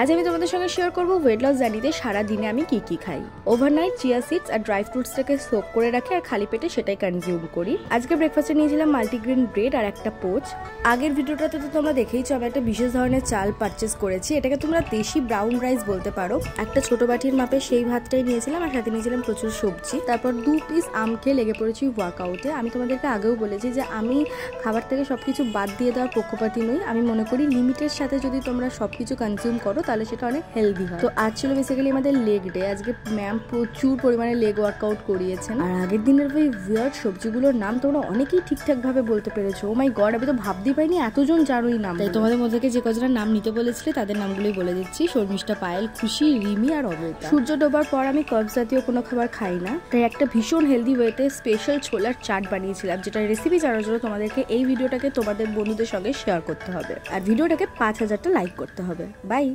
আজ আমি তোমাদের সঙ্গে শেয়ার করব ওয়েট লস জার্নিতে সারা দিনে আমি কি কি খাই। ওভারনাইট চিয়া সিডস আর ড্রাই ফ্রুটসটাকে সোক করে রাখি আর খালি পেটে সেটাই কনজিউম করি। আজকে ব্রেকফাস্টে নিয়েছিলাম মাল্টিগ্রেন ব্রেড আর একটা পোচ। আগের ভিডিওটাতে তো তোমরা দেখেইছো আমি একটা বিশেষ ধরনের চাল পারচেস করেছি, এটাকে তোমরা দেশি ব্রাউন রাইস বলতে পারো। একটা ছোট বাটির মাপে সেই ভাতটাই নিয়েছিলাম আর সাথে নিয়েছিলাম প্রচুর সবজি। তারপর 2 পিস আম খেয়ে লেগে পড়েছি ওয়ার্কআউটে। আমি তোমাদেরকে আগেও বলেছি যে আমি খাবার থেকে সবকিছু বাদ দিয়ে দেওয়ার পক্ষপাতী নই। আমি মনে করি লিমিটের সাথে যদি তোমরা সবকিছু কনজিউম করো তাহলে সেটা অনেক হেলদি হয়। তো আজ ছিল বেসিক্যালি আমাদের লেগ ডে। আজকে ম্যাম প্রচুর পরিমাণে লেগ ওয়ার্কআউট করিয়েছেন। আর আগের দিনের ওই উইয়ার্ড সবজিগুলোর নাম তোমরা অনেকেই ঠিকঠাক ভাবে বলতে পেরেছো। ও মাই গড, আমি তো ভাবতেই পাইনি এতজন জানোই নাম। তাই তোমাদের মধ্যে যে কজনের নাম নিতে বলেছিলে তাদের নামগুলোই বলে দিচ্ছি: শর্মিষ্ঠা, পায়েল, খুশি, রিমি আর অমৃতা। সূর্য ডোবার পর আমি কার্বস জাতীয় কোনো খাবার খাই না, তাই একটা ভীষণ হেলদি ওয়েতে স্পেশাল ছোলার চাট বানিয়েছিলাম, যেটা রেসিপি জানার জন্য তোমাদেরকে এই ভিডিওটাকে তোমাদের বন্ধুদের সঙ্গে শেয়ার করতে হবে আর ভিডিওটাকে 5000টা লাইক করতে হবে। বাই।